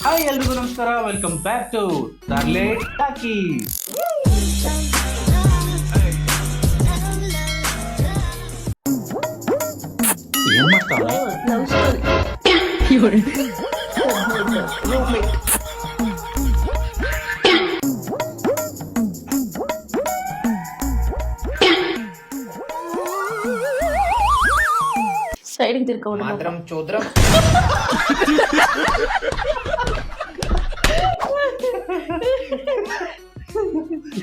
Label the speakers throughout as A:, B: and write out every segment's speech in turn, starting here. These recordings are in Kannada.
A: ಹಾಯ್ ಎಲ್ರಿಗೂ ನಮಸ್ಕಾರ, welcome back to Starlight Talkies. ಏನ್ ಮಾಡ್ತಾವೆ?
B: ಸೈಡಿಗೆ ತಿರ್ಕೊಂಡು
C: ಮಾತ್ರಂ ಚೋದ್ರಂ.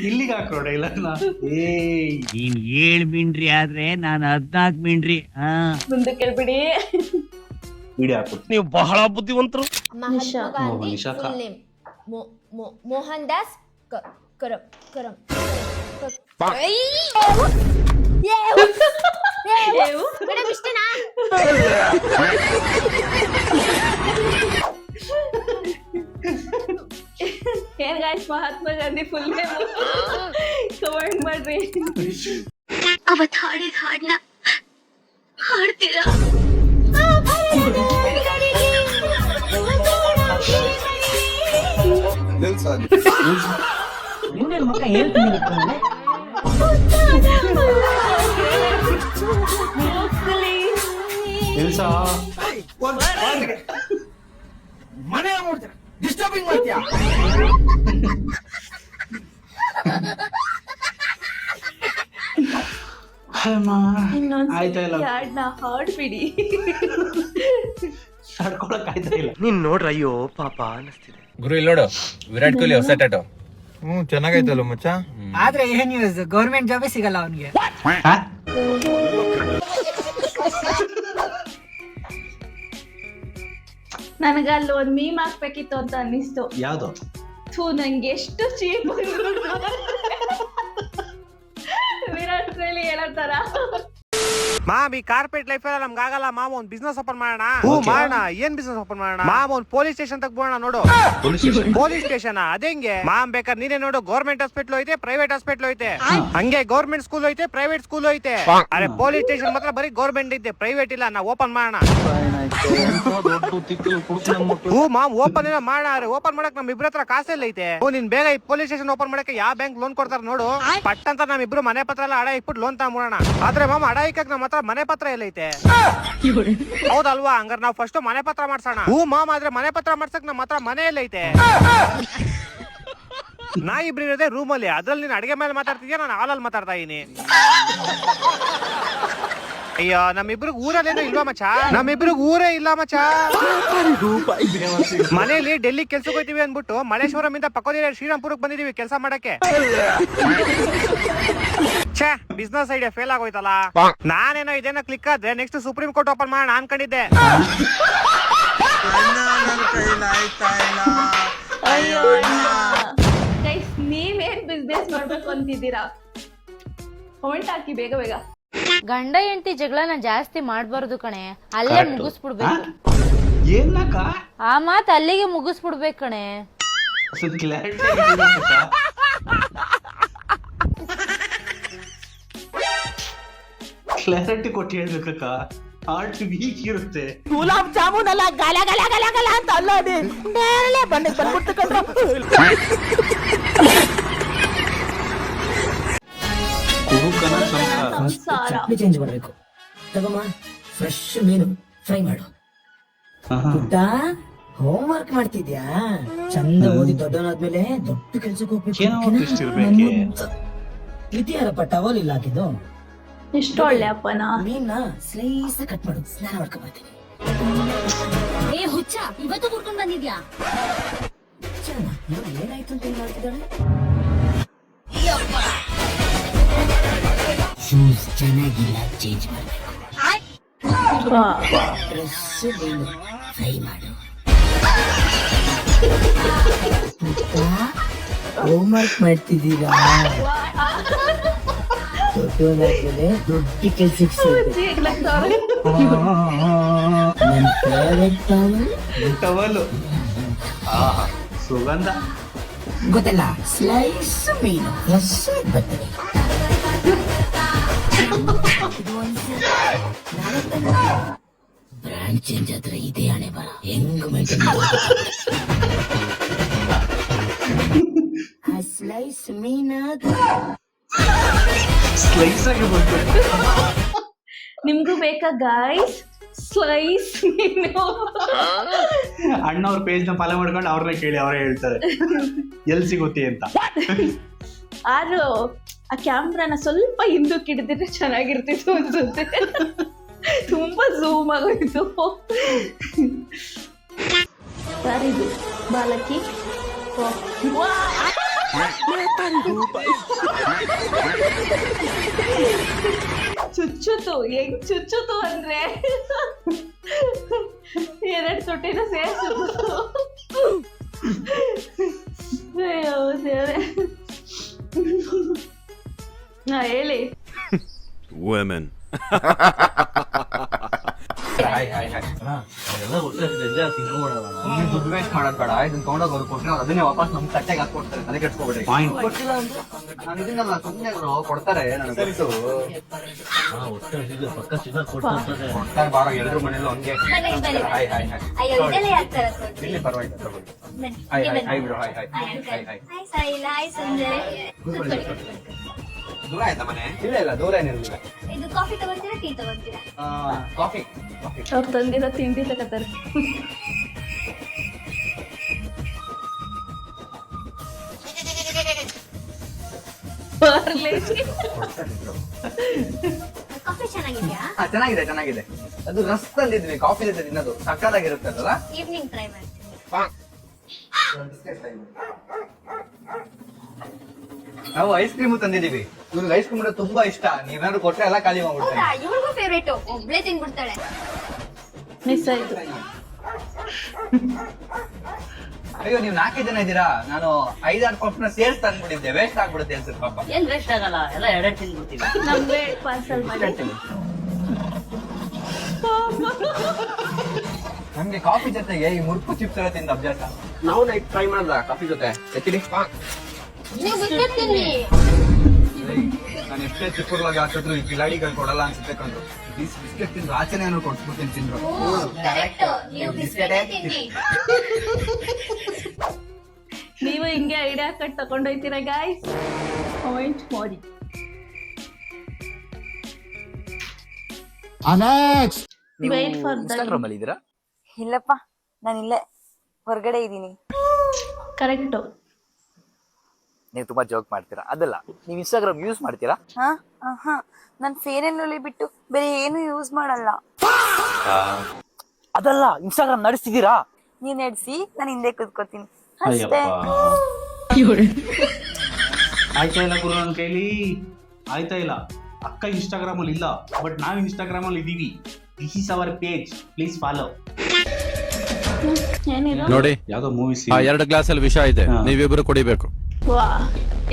A: ಇಲ್ಲಿಗೆ ಹಾಕೋಡ ಇಲ್ಲ
D: ನೀನ್ 7 ಮಿಂಡ್ರಿ ಆದ್ರೆ ನಾನು 14 ಮಿಂಡ್ರಿ.
B: ಮುಂದೆ ಕೇಳ್ಬಿಡಿ.
A: ವಿಡಿಯೋ ಹಾಕು.
D: ನೀವು ಬಹಳ ಬುದ್ಧಿವಂತರು.
B: ನಿಶಾ.
A: ನಿಶಾ ಅಕ್ಕ.
E: ಮೋಹನ್ ದಾಸ್ ಕರಂ ಕರಂ ಮೇಡಮ್ ಇಷ್ಟೇನಾ?
B: ಏನ್ guys, Mahatma Gandhi full name comment ಮಾಡ್ರಿ.
E: ಅವತ್ ಹಾಡಿದ ಹಾಡ್ನ ಹಾಡ್ತೀರಾ?
A: ಎಲ್ಸಾ
C: ಮನೆ ನೋಡ್ತೀರ, ಡಿಸ್ಟರ್ಬಿಂಗ್ ಮಾಡ್ತೀಯಾ?
A: ಆಯ್ತಾ ಇಲ್ಲ,
B: ಹಾಡ್ನ ಹಾಡ್ಬಿಡಿ.
A: ತಡ್ಕೊಳಕ್ ಆಯ್ತಾ ಇಲ್ಲ.
D: ನೀನ್ ನೋಡ್ರ, ಅಯ್ಯೋ ಪಾಪ ಅನಿಸ್ತಿದೆ.
F: ಗುರು ಇಲ್ಲಿ ನೋಡು, ವಿರಾಟ್ ಕೊಹ್ಲಿ ಹೊಸ ಟಾಟೋ.
C: ಚೆನ್ನಾಗೈತಲ್ಲ ಮಚ್ಚ.
G: ಆದ್ರೆ ಏನ್ ನ್ಯೂಸ್, ಗೌರ್ಮೆಂಟ್ ಜಾಬೇ ಸಿಗಲ್ಲ ಅವನಿಗೆ.
B: ನನಗ ಅಲ್ಲಿ ಒಂದ್ ಮೀಮ್ ಹಾಕ್ಬೇಕಿತ್ತು ಅಂತ ಅನ್ನಿಸ್ತು.
A: ಯಾವ್ದು?
B: ನಂಗೆ ಎಷ್ಟು ಚೀಪ್ ವಿರಾಟ್ ಕೊಹ್ಲಿ ಹೇಳತ್ತಾರ.
C: ಮಾಮ್, ಈ ಕಾರ್ಪೊರೇಟ್ ಲೈಫ್ ಎಲ್ಲ ನಮ್ಗೆ ಆಗಲ್ಲ. ಮಾಮ್, ಒಂದ್ ಬಿಸ್ನೆಸ್ ಓಪನ್ ಮಾಡೋಣ. ಮಾಡೋಣ. ಏನ್ ಬಿಸ್ನೆಸ್ ಓಪನ್ ಮಾಡೋಣ? ಮಾಮ್, ಒಂದ್ ಪೊಲೀಸ್ ಸ್ಟೇಷನ್ ತಗೋಣ. ನೋಡು, ಪೊಲೀಸ್ ಸ್ಟೇಷನ್ ಅದೇಂಗೆ ಮಾಮ್? ಬೇಕಾದ್ರೆ ನೀನೇ ನೋಡು, ಗೌರ್ಮೆಂಟ್ ಹಾಸ್ಪಿಟಲ್ ಐತೆ, ಪ್ರೈವೇಟ್ ಹಾಸ್ಪಿಟಲ್ ಐತೆ. ಹಂಗೆ ಗೌರ್ಮೆಂಟ್ ಸ್ಕೂಲ್ ಐತೆ, ಪ್ರೈವೇಟ್ ಸ್ಕೂಲ್ ಐತೆ. ಅರೆ ಪೊಲೀಸ್ ಸ್ಟೇಷನ್ ಮಾತ್ರ ಬರೀ ಗೌರ್ಮೆಂಟ್ ಐತೆ, ಪ್ರೈವೇಟ್ ಇಲ್ಲ. ನಾವು ಓಪನ್ ಮಾಡೋಣ. ಮಾಮ್, ಓಪನ್ ಏನೋ ಮಾಡೋಣ. ಓಪನ್ ಮಾಡಕ್ ನಮ್ ಇಬ್ರ ಹತ್ರ ಕಾಸೆಲ್ಲ ಐತೆ. ನೀನ್ ಬೇಗ ಈ ಪೊಲೀಸ್ ಸ್ಟೇಷನ್ ಓಪನ್ ಮಾಡಕ್ಕೆ ಯಾವ ಬ್ಯಾಂಕ್ ಲೋನ್ ಕೊಡ್ತಾರ ನೋಡು. ಪಟ್ ಅಂತ ನಮ್ ಇಬ್ರು ಮನೆ ಪತ್ರ ಎಲ್ಲ ಅಡ ಇಟ್ಬಿಟ್ಟು ಲೋನ್ ತಗೊಂಬೋಣ. ಆದ್ರೆ ಮಾಮ್, ಅಡ ಇಕ್ಕಕ್ ನಮ್ಮ ಹತ್ರ ಮನೆ ಪತ್ರ ಎಲ್ಲ ಐತೆ. ಹೌದಲ್ವಾ? ಹಂಗಾರ ನಾವು ಫಸ್ಟ್ ಮನೆ ಪತ್ರ ಮಾಡ್ಸೋಣ. ಮಾಮ್, ಆದ್ರೆ ಮನೆ ಪತ್ರ ಮಾಡ್ಸಕ್ ನಮ್ಮ ಹತ್ರ ಮನೆ ಎಲ್ಲ ಐತೆ. ನಾ ಇಬ್ರು ಇರೋದೇ ರೂಮ್ ಅಲ್ಲಿ. ಅದ್ರಲ್ಲಿ ನೀನ್ ಅಡಿಗೆ ಮೇಲೆ ಮಾತಾಡ್ತಿದ್ಯಾ, ನಾನು ಹಾಲಲ್ಲಿ ಮಾತಾಡ್ತಾ ಇದೀನಿ. ಅಯ್ಯೋ, ನಮ್ಮಿಬ್ರಿಗೆ ಊರಲ್ಲೇನೋ ಇಲ್ವಾ ಮಚ್ಚ? ನಮ್ಮಿಬ್ರಿಗೆ ಊರೇ ಇಲ್ಲ ಮಚ್ಚ. ಮನೇಲಿ ಡೆಲ್ಲಿ ಕೆಲ್ಸಕ್ಕೆ ಹೋಗ್ತೀವಿ ಅಂದ್ಬಿಟ್ಟು ಮಲೇಶ್ವರಂ ಇಂದ ಪಕ್ಕದ ಶ್ರೀರಾಮ್ಪುರಕ್ಕೆ ಬಂದಿದೀವಿ ಕೆಲಸ ಮಾಡಕ್ಕೆ. ಛೇ, ಬಿಸ್ನೆಸ್ ಐಡಿಯಾ ಫೇಲ್ ಆಗೋಯ್ತಲ್ಲ. ನಾನೇನೋ ಇದೇನೋ ಕ್ಲಿಕ್ ಆದ್ರೆ ನೆಕ್ಸ್ಟ್ ಸುಪ್ರೀಂ ಕೋರ್ಟ್ ಓಪನ್ ಮಾಡೋಣ ಅನ್ಕೊಂಡಿದ್ದೆ.
B: ಗೈಸ್, ನೀವೇನ್ ಬಿಸ್ನೆಸ್ ಮಾಡ್ಬೇಕು ಅಂತಿದ್ದೀರಾ? ಕಮೆಂಟ್ ಹಾಕಿ ಬೇಗ ಬೇಗ.
E: ಗಂಡ ಹೆಂಡತಿ ಜಗಳನ ಜಾಸ್ತಿ ಮಾಡ್ಬಾರ್ದು ಕಣೆ, ಅಲ್ಲೇ ಮುಗಿಸ್ಬಿಡ್ಬೇಕು.
A: ಏನಕ್ಕ
E: ಆ ಮಾತ್ ಅಲ್ಲಿಗೆ ಮುಗಿಸ್ಬಿಡ್ಬೇಕು ಕಣೆ.
A: ಕ್ಲಾರಿಟಿ ಕೊಟ್ಟು ಹೇಳ್ಬೇಕಕ್ಕ. ಹಾರ್ಟ್ ವೀಕ್ ಇರುತ್ತೆ.
G: ಗುಲಾಬ್ ಜಾಮೂನ್ ಅಲ್ಲ, ಗಲ ಗಲ ಗಲ ಗಲ ಅಂತ ಅಲ್ಲೋಡಿ ಮೇಲೆ ಬಂದ್ಬಿಟ್ಟು ಕಂಡ್ರೆ
A: ಕುಡುಕನ ಸಂಸಾರ.
G: ಚಟ್ನಿ ಚೇಂಜ್ ಮಾಡ್ಬೇಕು. ತಗೊಮ್ಮ, ಫ್ರೆಶ್ ಮೀನು ಫ್ರೈ ಮಾಡು. ಪುಟ್ಟ, ಹೋಮ್ ವರ್ಕ್ ಮಾಡ್ತಿದ್ಯಾ? ಚಂದ ಓದಿ ದೊಡ್ಡವನಾದ್ಮೇಲೆ ದೊಡ್ಡ ಕೆಲ್ಸಕ್ಕೆ ಹೋಗ್ಬೇಕು. ಇದ್ಯಾರಪ್ಪ ಟವಲ್ ಇಲ್ಲ ಹಾಕಿದ್ದು?
B: ಇಷ್ಟು ಒಳ್ಳೆ ಅಪ್ಪನ.
G: ಮೀನ್ನ ಸ್ಲೈಸ್ ಕಟ್ ಮಾಡು, ಸ್ನಾನ ಮಾಡ್ಕೊಂಡ್ ಬರ್ತೀನಿ.
E: ಏ ಹುಚ್ಚ, ಇವತ್ತು ಕುಡ್ಕೊಂಡ್ ಬಂದಿದ್ಯಾ?
G: ಏನಾಯ್ತು ಅಂತ ಹಿಂಗ್ ಮಾಡ್ತಿದ್ದಾಳೆ?
H: ಶೂಸ್ ಚೆನ್ನಾಗಿಲ್ಲ, ಚೇಂಜ್ ಮಾಡಬೇಕು.
G: ಡ್ರೆಸ್ ಮೀನು ಫ್ರೈ ಮಾಡು. ಹೋಮ್ ವರ್ಕ್ ಮಾಡ್ತಿದ್ದೀರಾ? ದೊಡ್ಡವನಾದ್ಮೇಲೆ ದೊಡ್ಡ ಕೆಲ್ಸಕ್ಕೆ ಸೇರ್ಬೇಕು. ನನ್ನ ಫೇವರೆಟ್
A: ಟವಲ್. ಸುಗಂಧ
G: ಗೊತ್ತಲ್ಲ, ಸ್ಲೈಸ್ ಮೀನು ಫ್ರೆಶ್ ಬರ್ತದೆ. ಇದು ಒಂದು
H: ಬ್ರ್ಯಾಂಡ್ ಚೇಂಜ್ ಆದ್ರೆ ಇದೇ ಹಣೆ ಬರ ಹೆಂಗ್ ಮೇಂಟೈನ್ ಸ್ಲೈಸ್ ಮೀನಾದ
A: ಸ್ಲೈಸ್ ಆಗಿ ಬಂತು.
B: ನಿಮ್ಗೂ ಬೇಕಾ ಗಾಯ್ಸ್ ಸ್ಲೈಸ್ ಮೀನು?
A: ಅಣ್ಣ ಅವ್ರ ಪೇಜ್ ನ ಫಾಲೋ ಮಾಡ್ಕೊಂಡು ಅವ್ರನ್ನ ಕೇಳಿ ಅವರೇ ಹೇಳ್ತಾರೆ ಎಲ್ಲಿ ಸಿಗುತ್ತೆ ಅಂತ.
B: ಆದ್ರೂ ಆ ಕ್ಯಾಮ್ರಾನ ಸ್ವಲ್ಪ ಹಿಂದಕ್ಕೆ ಹಿಡಿದಿದ್ರೆ ಚೆನ್ನಾಗಿರ್ತಿತ್ತು ಅನ್ಸುತ್ತೆ. ತುಂಬಾ ಝೂಮ್ ಆಗೋಯ್ತು. ಯಾರಿದು ಬಾಲಕಿ? ವಾ! ಚುಚ್ಚುತು, ಹೆಂಗ್ ಚುಚ್ಚುತು ಅಂದ್ರೆ 2 ತೊಟ್ಟಿನ ಸೇರ್ಸುತ್ತು. ಅಯ್ಯೋ ದೇವ್ರೆ. ಹಾ ಹೇಳಿ.
C: ವುಮೆನ್
F: ದುಡ್ಡು ವೇಸ್ಟ್ ಮಾಡೋದ್ ಬೇಡ, ಇದನ್ನ ತಗೊಂಡೋಗಿ ಅವ್ರು ಕೊಟ್ರೆ ಅವ್ರು ಅದನ್ನೇ ವಾಪಸ್ ನಮ್ ತಟ್ಟೆಗೆ ಹಾಕೊಡ್ತಾರೆ. ತಲೆ ಕೆಡ್ಸ್ಕೊಬಿಡ್ರಿ. ಕೊಟ್ಟಿಲ್ಲ ಅಂದ್ರೆ ನಾನು ಇದನ್ನೆಲ್ಲ ಸುಮ್ಮನೆ ಕೊಡ್ತಾರೆ, ನನಗೆ ಗೊತ್ತು. ಕೊಡ್ತಾರೆ ಬಾರೋ, ಎಲ್ರು ಮನೇಲೂ ಹಂಗೆ. Hi hi hi. ಇಲ್ಲಿ ಪರವಾಗಿಲ್ಲ ತಗೊಳ್ಳಿ. ಹಾಯ್ ಹಾಯ್ ಹಾಯ್ ಬಿಡು. Hi hi hi hi. ದೂರ ಆಯ್ತಾ ಮನೆ? ಇಲ್ಲ ಇಲ್ಲ, ದೂರ ಏನಿರಲಿಲ್ಲ.
I: ಕಾಫಿ ತಗೋತೀರಾ ಟೀ ತಗೋತೀರಾ?
F: ಕಾಫಿ.
B: ಅವ್ರು ತಂದಿರೋ ತಿಂಡಿ ತಗೋತಾರೆ.
I: ಕಾಫಿ ಚೆನ್ನಾಗಿದ್ಯಾ?
F: ಚೆನ್ನಾಗಿದೆ ಚೆನ್ನಾಗಿದೆ. ಅದು ರಸ್ ತಂದಿದ್ವಿ, ಕಾಫಿ ಜೊತೆ ತಿನ್ನೋದು ಸಕ್ಕತ್ತಾಗಿರುತ್ತಲ್ಲ.
I: ಈವ್ನಿಂಗ್ ಟ್ರೈ ಮಾಡ್ತೀನಿ.
F: ನಾವು ಐಸ್ ಕ್ರೀಮ್ ತಂದಿದೀವಿ. ಇವ್ರಿಗೆ ಐಸ್ ಕ್ರೀಮ್ ತುಂಬಾ ಇಷ್ಟ. ನೀವೇನಾದ್ರು ಕೊಟ್ರೆ ಎಲ್ಲ ಖಾಲಿ ಮಾಡ್ಬಿಡ್ತಾರೆ.
I: ಇವ್ರಿಗೂ ಫೇವ್ರೇಟ್, ಒಬ್ಳೆ ತಿನ್ಬಿಡ್ತಾಳೆ.
B: ಮಿಸ್ ಆಯ್ತು.
F: ಅಯ್ಯೋ, ನೀವು 4 ಜನ ಇದ್ದೀರಾ. ನಾನು 5-6 ಕಪ್ನ ಸೇರ್ಸ್ ತಂದ್ಬಿಟ್ಟಿದ್ದೆ. ವೇಸ್ಟ್ ಆಗ್ಬಿಡುತ್ತೆ ಅನ್ಸುತ್ತೆ ಪಾಪ.
D: ಏನ್ ವೇಸ್ಟ್ ಆಗಲ್ಲ, ಎಲ್ಲ 2 ತಿನ್ಬಿಡ್ತೀವಿ.
B: ನಮ್ಗೆ ಪಾರ್ಸಲ್ ಮಾಡಿ.
F: ನಮ್ಗೆ ಕಾಫಿ ಜೊತೆಗೆ ಈ ಮುರ್ಕು ಚಿಪ್ಸ್ ಎಲ್ಲ ತಿಂದ ಅಭ್ಯಾಸ. ನಾವು ನೈಟ್ ಟ್ರೈ ಮಾಡಲ್ಲ ಕಾಫಿ ಜೊತೆ. ಎತ್ತಿಡಿ.
I: ನೀವು ಬಿಸ್ಕೆಟ್ ತಿನ್ನಿ.
F: ನಾನು ಎಷ್ಟೇ ಚಿಕ್ಕೂರ್ಲಾಗಿ ಹಾಕಿದ್ರು ಈ ಕಿಲಾಡಿಗಳು ಕೊಡಲ್ಲ ಅನ್ಸುತ್ತೆ ಕಂಡು. ಬಿಸ್ಕೆಟ್ ತಿಂದ್ರು ಆಚೆನೆ ಏನೋ ಕೊಡ್ಸ್ಬಿಡ್ತೀನಿ ತಿಂದ್ರು.
I: ಕರೆಕ್ಟ್, ನೀವು ಬಿಸ್ಕೆಟ್ ತಿನ್ನಿ.
B: ನೀವು ಹಿಂಗೆ ಐಡಿಯಾ ಕಟ್ ತಗೊಂಡೋಯ್ತೀರಾ ಗಾಯ್ಸ್? ಕಾಮೆಂಟ್ ಮಾಡಿ. ವೇಟ್ ಫಾರ್
F: ಇನ್ಸ್ಟಾಗ್ರಾಮ್ ಅಲ್ಲಿ ಇದ್ದೀರಾ?
J: ಇಲ್ಲಪ್ಪ, ನಾನು ಇಲ್ಲೇ ಹೊರಗಡೆ ಇದ್ದೀನಿ.
B: ಕರೆಕ್ಟ್.
F: ನೀವು ತುಂಬಾ ಜೋಕ್ ಮಾಡ್ತೀರಾ. ಅದಲ್ಲ, ನೀವು ಇನ್ಸ್ಟಾಗ್ರಾಮ್ ಯೂಸ್ ಮಾಡ್ತೀರಾ?
J: ಹಾ ನಾನು ಫೇರನ್ಲವ್ಲಿ ಬಿಟ್ಟು ಬೇರೆ ಏನು ಯೂಸ್ ಮಾಡಲ್ಲ.
F: ಅದಲ್ಲ, ಇನ್ಸ್ಟಾಗ್ರಾಮ್ ನಡೆಸ್ತಿದ್ದೀರಾ?
J: ನೀವ್ ನಡೆಸಿ, ನಾನು ಹಿಂದೆ ಕೂತ್ಕೋತೀನಿ ಅಷ್ಟೇ.
A: ಆಯ್ತಾ ಇಲ್ಲ ಗುರು, ನನ್ನ ಕೈಲಿ ಆಯ್ತಾ ಇಲ್ಲ. ಅಕ್ಕ ಇನ್ಸ್ಟಾಗ್ರಾಮ್ ಅಲ್ಲಿ ಇಲ್ಲ, ಬಟ್ ನಾವ್ ಇನ್ಸ್ಟಾಗ್ರಾಮ್ ಅಲ್ಲಿ ಇದೀವಿ. This is our page, please follow.
B: ಏನಿದು?
K: ನೋಡಿ,
A: ಯಾವ್ದೋ ಮೂವೀಸ್
K: 2 ಗ್ಲಾಸ್ ಅಲ್ಲಿ ವಿಷ ಇದೆ, ನೀವಿಬ್ರು ಕುಡಿಬೇಕು.
B: ವಾ,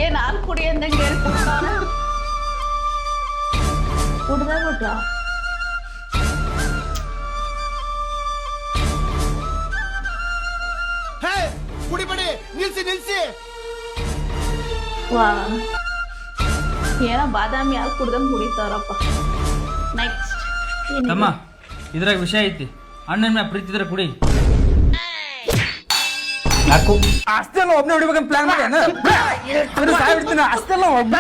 B: ಏನ್ ಹಾಲು ಕುಡಿ ಅಂದಂಗೆ ಹೇಳ್ಕೊಡ್ತಾರ. ಕುಡ್ದಾಗ್ಬಿಟ್ಟ.
C: ಕುಡಿಬೇಡಿ, ನಿಲ್ಸಿ.
B: ವಾ, ಏನೋ ಬಾದಾಮಿ ಹಾಲು ಕುಡ್ದಂಗ್ ಕುಡಿತಾರಪ್ಪ. ನೆಕ್ಸ್ಟ್
L: ತಮ್ಮ, ಇದ್ರಾಗ ವಿಷಯ ಐತಿ. ಅಣ್ಣನ ಮ್ಯಾಲ ಪ್ರೀತಿ ಇದ್ರೆ ಕುಡಿ.
F: ಅಷ್ಟೆಲ್ಲ ಒಬ್ನೇ ಹೊಡಿಬೇಕಂತ ಪ್ಲಾನ್ ಮಾಡಿ ಅಷ್ಟೆಲ್ಲ ಒಬ್ಬ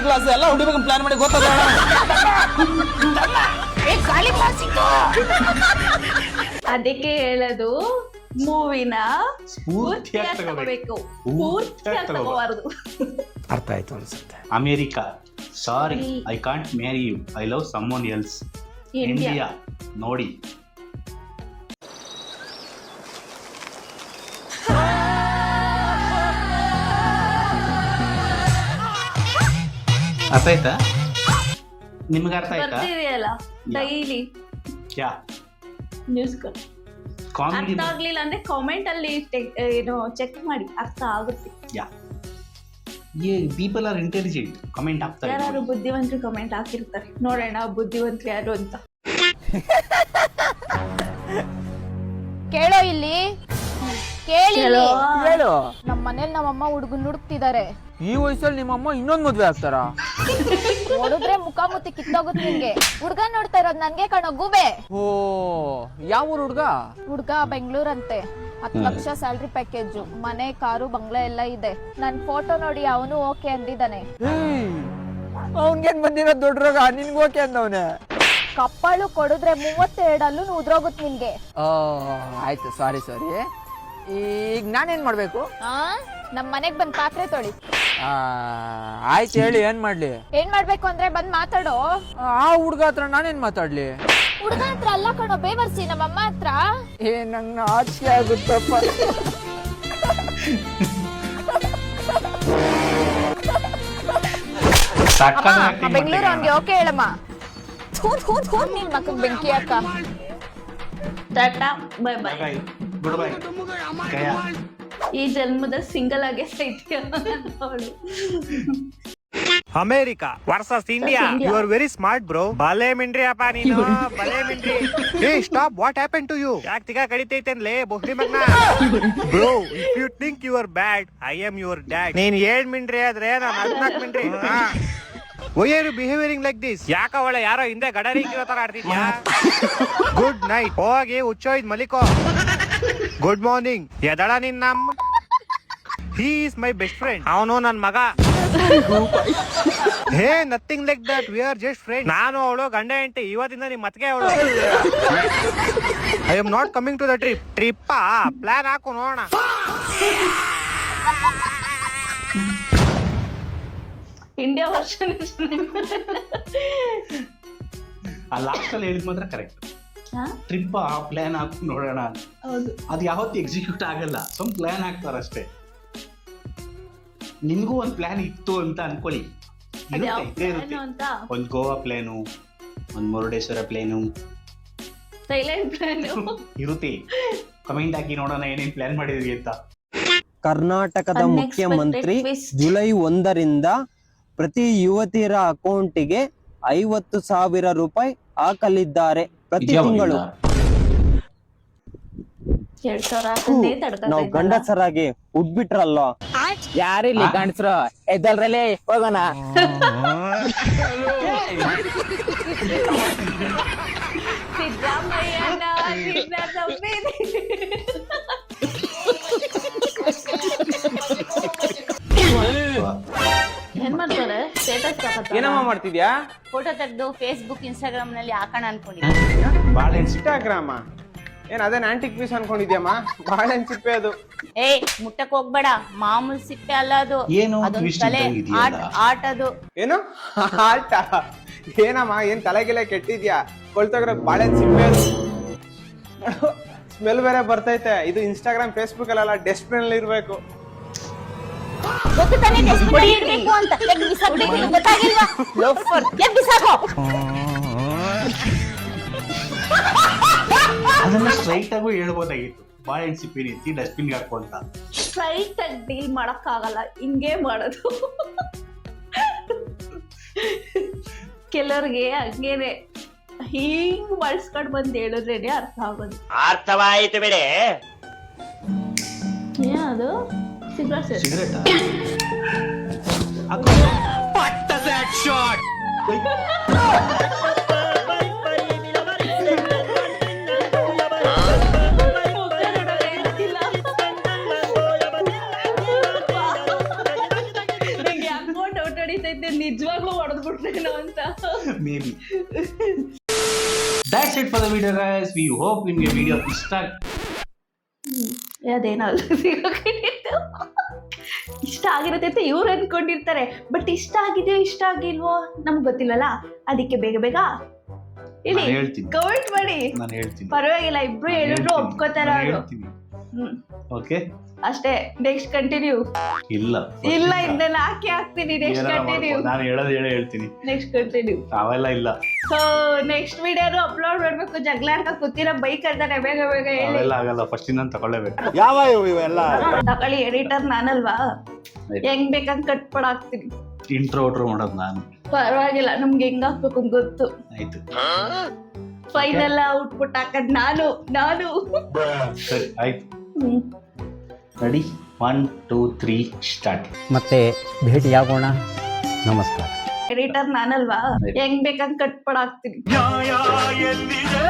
F: ಕ್ಲಾಸ್ ಎಲ್ಲ ಹೊಡಿಬೇಕಂತ ಪ್ಲಾನ್ ಮಾಡಿ ಗೊತ್ತದ.
B: ಅದಕ್ಕೆ ಹೇಳೋದು, ಮೂವಿನ
A: ಸ್ಫೂರ್ತಿಯಾಗಿ
B: ತಗೋಬೇಕು,
A: ಪೂರ್ತಿಯಾಗಿ
B: ಪೂರ್ತಿಯಾಗಿ ತಗೋಬಾರ್ದು.
C: ಅರ್ಥ ಆಯ್ತು ಅನ್ಸುತ್ತೆ.
A: America, sorry I can't marry you, I love someone else. India ನೋಡಿ. ಅರ್ಥ ಆಯ್ತಾ? ನಿಮ್ಗೆ ಅರ್ಥ ಆಯ್ತಾ?
B: ಬರ್ತಿದೆಯಲ್ಲ ಡೈಲಿ
A: ಯಾ
B: ನ್ಯೂಸ್.
A: ಕಾಮಿಡಿ
B: ಅರ್ಥ ಆಗ್ಲಿಲ್ಲ ಅಂದ್ರೆ ಕಾಮೆಂಟ್ ಅಲ್ಲಿ ಏನು ಚೆಕ್ ಮಾಡಿ, ಅರ್ಥ ಆಗುತ್ತೆ.
A: ಯಾ, ಈ ಪೀಪಲ್ ಆರ್ ಇಂಟೆಲಿಜೆಂಟ್. ಕಮೆಂಟ್ ಹಾಕ್ತಾರೆ.
B: ಯಾರು ಬುದ್ಧಿವಂತರು ಕಮೆಂಟ್ ಹಾಕಿರ್ತಾರೆ, ನೋಡೋಣ ಬುದ್ಧಿವಂತರು ಯಾರು ಅಂತ.
E: ಕೇಳೋ ಇಲ್ಲಿ, ಕೇಳಿ
B: ಚಲೋ.
L: ಹೇಳು.
B: ನಮ್ಮ ಮನೇಲಿ ನಮ್ಮಮ್ಮ ಹುಡುಗನ್ ಹುಡುಕ್ತಿದ್ದಾರೆ.
L: ಈ ವಯಸ್ಸಲ್ಲಿ ನಿಮ್ಮಮ್ಮ ಇನ್ನೊಂದ್ ಮದ್ವೆ ಆಗ್ತಾರ?
B: ನೋಡಿದ್ರೆ ಮುಖಾಮುಖಿ ಕಿತ್ತೋಗುತ್ತೆ ನಿನ್ಗೆ. ಹುಡ್ಗ ನೋಡ್ತಾ ಇರೋದ್ ನನ್ಗೆ ಕಣೋ ಗೂಬೆ.
L: ಓ, ಯಾವ ಊರ್ ಹುಡ್ಗ?
B: ಹುಡ್ಗ ಬೆಂಗಳೂರಂತೆ. 10 ಲಕ್ಷ ಸ್ಯಾಲ್ರಿ ಪ್ಯಾಕೇಜು, ಮನೆ ಕಾರು ಬಂಗ್ಲೆ ಎಲ್ಲ ಇದೆ. ನನ್ ಫೋಟೋ ನೋಡಿ ಅವನು ಓಕೆ ಅಂದಿದ್ದಾನೆ.
L: ಅವನ್ಗೇನ್ ಬಂದಿರೋ ದೊಡ್ಡ ರೋಗ, ನಿನ್ಗೆ ಓಕೆ ಅಂದವನೆ.
B: ಕಪ್ಪಳು ಕೊಡಿದ್ರೆ 32 ಉದ್ರೋಗುತ್ತೆ ನಿನ್ಗೆ.
L: ಆಯ್ತು, ಸಾರಿ. ಈಗ ನಾನೇನ್ ಮಾಡ್ಬೇಕು?
B: ನಮ್ ಮನೆಗ್ ಬಂದ್ ಪಾತ್ರೆ ತೊಳಿ.
L: ಆಯ್ತು, ಹೇಳಿ ಏನ್ ಮಾಡ್ಲಿ?
B: ಏನ್ ಮಾಡ್ಬೇಕು ಅಂದ್ರೆ ಬಂದ್ ಮಾತಾಡೋ.
L: ಆ ಹುಡ್ಗ ಹತ್ರ ನಾನೇನ್ ಮಾತಾಡ್ಲಿ?
B: ಹುಡ್ಗ ಹತ್ರ ಅಲ್ಲ ಕಣೋ, ಬೇವರ್ಸಿ ನಮ್ಮಮ್ಮ ಹತ್ರ.
L: ನಂಗ್ ನಾಚಿಕೆ ಆಗುತ್ತಪ್ಪ.
B: ಬೆಂಗಳೂರು ಅವ್ನಿಗೆ ಓಕೆ ಹೇಳಮ್ಮ. ನಿನ್ ಮಕ್ಕಳು ಬೆಂಕಿ ಅಕ್ಕ. Tata, bye bye.
A: Good bye.
B: ಈ ಜನ್ಮದ ಸಿಂಗಲ್ ಆಗೇ
C: America versus India. You are very smart bro. ಭಲೆ ಮಿಂಡ್ರಿ ಅಪ್ಪ ನೀನು, ಭಲೆ ಮಿಂಡ್ರಿ. Hey stop, what happen to you? ಯಾಕೆ ತಿಗ ಕಡಿತೈತೇನ್ಲೇ ಬೋಸ್ಡಿ ಮಗ್ನ? Bro, if you think you are bad, I am your dad. ನೀನ್ 7 ಮಿಂಡ್ರಿ ಆದ್ರೆ ನಾನು 14 ಮಿಂಡ್ರಿ. Why are you behaviouring like this? ಯಾಕ ಅವಳೆ ಯಾರೋ ಹಿಂದೆ ಗಡರಿ ತರ ಆಡ್ತಿದ್ಯಾ? Good night. ಹೋಗಿ ಹುಚ್ಚೋಯ್ದ್ ಮಲಿಕೋ. Good morning. ಎದಳ ನಿನ್ನ. He is my best friend. ಅವನು ನನ್ ಮಗ. Hey, nothing like that, we are just friend. ನಾನು ಅವಳು ಗಂಡ ಹೆಂಡತಿ. ಇವತ್ತಿಂದ ನಿಮ್ ಮತ್ಗೆ ಅವಳು. I am not coming to the trip. Plan ಹಾಕು ನೋಡೋಣ.
B: India version.
A: ಆ ಲಾಸ್ಟ್ ಅಲ್ಲಿ ಹೇಳಿದ್ ಮಾತ್ರ ಕರೆಕ್ಟ್. ಟ್ರಿಪ್ ಪ್ಲಾನ್ ಹಾಕಿ ನೋಡೋಣ. ಅದು ಯಾವತ್ತು ಎಕ್ಸಿಕ್ಯೂಟ್ ಆಗಲ್ಲ. ಸುಮ್ ಪ್ಲಾನ್ ಹಾಕ್ತಾರ ಅಷ್ಟೇ. ನಿಮ್ಗೂ ಒಂದ್ ಪ್ಲಾನ್ ಇತ್ತು ಅಂತ ಅನ್ಕೊಳ್ಳಿ. ಒಂದ್ ಗೋವಾ ಪ್ಲಾನು, ಒಂದ್ ಮುರುಡೇಶ್ವರ ಪ್ಲಾನು,
B: ಥೈಲ್ಯಾಂಡ್ ಪ್ಲಾನು
A: ಇರುತ್ತೆ. ಕಮೆಂಟ್ ಹಾಕಿ ನೋಡೋಣ ಏನೇನ್ ಪ್ಲಾನ್ ಮಾಡಿದ್ವಿ ಅಂತ.
M: ಕರ್ನಾಟಕದ ಮುಖ್ಯಮಂತ್ರಿ ಜುಲೈ 1ರಿಂದ ಪ್ರತಿ ಯುವತಿಯರ ಅಕೌಂಟಿಗೆ 50,000 ರೂಪಾಯಿ ಹಾಕಲಿದ್ದಾರೆ ಪ್ರತಿ ತಿಂಗಳು. ನಾವು ಗಂಡಸರಾಗಿ ಉಡ್ಬಿಟ್ರಲ್ಲ.
L: ಯಾರಿಲ್ಲಿ ಗಂಡಸ್ರು? ಎದ್ದಲ್ರಲ್ಲೇ ಹೋಗೋಣ.
E: ಏನ್ ಮಾಡ್ತಾರೆ?
L: ಏನಮ್ಮ ಮಾಡ್ತಿದ್ಯಾ?
E: ಫೋಟೋ ತೆಗೆದು ಫೇಸ್ಬುಕ್, ಇನ್ಸ್ಟಾಗ್ರಾಮ್ ನಲ್ಲಿ ಹಾಕೋಣ ಅನ್ಕೊಂಡಿದ್ದೀನಿ.
L: ಇನ್ಸ್ಟಾಗ್ರಾಮ ಏನ್ ಅದೇನ್ ಆಂಟಿಕ್ ಪೀಸ್ ಅನ್ಕೊಂಡಿದ್ಯಮ್ಮ? ಬಾಳೆಹಣ್ಣು ಸಿಪ್ಪೆ ಅದು.
E: ಮುಟ್ಟಕ್ ಹೋಗ್ಬೇಡ, ಮಾಮೂಲಿ ಸಿಪ್ಪೆ ಅಲ್ಲ ಅದು.
A: ಏನು
E: ತಲೆ ಆಟ ಅದು.
L: ಏನು ಆಟ? ಏನಮ್ಮ, ಏನ್ ತಲೆಗೆಲೆ ಕೆಟ್ಟಿದ್ಯಾ? ಕೊಳ್ತೋಗ್ರ ಬಾಳೆಹಣ್ಣು ಸಿಪ್ಪೆ ಅದು. ಸ್ಮೆಲ್ ಬೇರೆ ಬರ್ತೈತೆ. ಇದು ಇನ್ಸ್ಟಾಗ್ರಾಮ್ ಫೇಸ್ಬುಕ್ ಅಲ್ಲ, ಡಸ್ಟ್ಬಿನ್ ಅಲ್ಲಿ ಇರ್ಬೇಕು.
A: ಅದನ್ನ ಸ್ಟ್ರೈಟ್ ಆಗೂ ಹೇಳ್ಬೋದಾಗಿತ್ತು. ಬಾಳೆಹಣ್ಣು ಸಿಪ್ಪೆ ನಿಂತಿ ಡಸ್ಟ್ಬಿನ್ ಹಾಕು ಅಂತ.
B: ಸ್ಟ್ರೈಟ್ ಆಗಿ ಡೀಲ್ ಮಾಡಕ್ ಆಗಲ್ಲ, ಹಿಂಗೆ ಮಾಡೋದು. ಕೆಲವ್ರಿಗೆ ಹಂಗೇನೆ ಹಿಂಗ್ ಬಳಸ್ಕೊಂಡ್ ಬಂದ್ ಹೇಳಿದ್ರೇನೆ ಅರ್ಥ ಆಗೋದು.
D: ಅರ್ಥವಾಯಿತು ಬಿಡೆ.
B: ಏನದು?
A: ಸಿಗರೇಟ್.
B: ನಿಜವಾಗ್ಲೂ ಹೊಡೆದ್ಬಿಟ್ರೇನೋ ಅಂತ.
A: Maybe. That's it for the video guys. We hope ನಿಮಗೆ ವಿಡಿಯೋ ಇಷ್ಟ.
B: ಇಷ್ಟ ಆಗಿರುತ್ತೆ ಅಂತ ಇವ್ರು ಅನ್ಕೊಂಡಿರ್ತಾರೆ. ಬಟ್ ಇಷ್ಟ ಆಗಿದೆಯೋ ಇಷ್ಟ ಆಗಿಲ್ವೋ ನಮ್ಗೆ ಗೊತ್ತಿಲ್ವಲ್ಲ. ಅದಕ್ಕೆ ಬೇಗ ಬೇಗ ಹೇಳಿ, ಕಮೆಂಟ್ ಮಾಡಿ.
A: ನಾನು ಹೇಳ್ತೀನಿ,
B: ಪರವಾಗಿಲ್ಲ, ಇಬ್ರು ಹೇಳಿದ್ರು ಒಪ್ಕೋತಾರ ಅವರು.
A: ಓಕೆ,
B: ಅಷ್ಟೇ. Next continue.
A: ಇಲ್ಲ
B: ಇದನ್ನ ಹಾಕ್ತೀನಿ. Next continue.
A: ನಾನು ಹೇಳ್ತೀನಿ.
B: Next continue.
A: ಅವೆಲ್ಲ ಇಲ್ಲ.
B: ಸೊ ನೆಕ್ಸ್ಟ್ ವಿಡಿಯೋನು ಅಪ್ಲೋಡ್ ಮಾಡ್ಬೇಕು. ಜಗಳ ಅಂತ ಕೂತಿರೋ ಬೈಕ್ ಅಂತಾನೆ. ಬೇಗ ಬೇಗ ಹೇಳಿ.
A: ಅವೆಲ್ಲ ಆಗಲ್ಲ, ಫಸ್ಟ್ ಇನ್ನೊಂದು ತಗೊಳ್ಳೇಬೇಕು.
C: ಯಾವ ಇವೆಲ್ಲ
B: ತಗೊಳ್ಳಿ. ಎಡಿಟರ್ ನಾನಲ್ವಾ, ಹೆಂಗ್ ಬೇಕಂತ ಕಟ್ಪಡ ಹಾಕ್ತೀನಿ.
A: ಇಂಟ್ರೋ ಮಾಡೋದು ನಾನು.
B: ಪರವಾಗಿಲ್ಲ, ನಮ್ಗೆ ಹೆಂಗ್ ಹಾಕ್ಬೇಕು ಗೊತ್ತು.
A: ಆಯ್ತು,
B: ಫೈನಲ್ ಔಟ್ಪುಟ್ ಹಾಕದ್ ನಾನು.
A: ಸರಿ ಆಯ್ತು. Ready 1 2 3 start.
D: ಮತ್ತೆ ಭೇಟಿಯಾಗೋಣ. ನಮಸ್ಕಾರ.
B: ಎಡಿಟರ್ ನಾನಲ್ವಾ, ಹೆಂಗ್ ಬೇಕಂಗ್ ಕಟ್ಪಡ ಹಾಕ್ತೀನಿ.
C: ನ್ಯಾಯ ಎಲ್ಲಿದೆ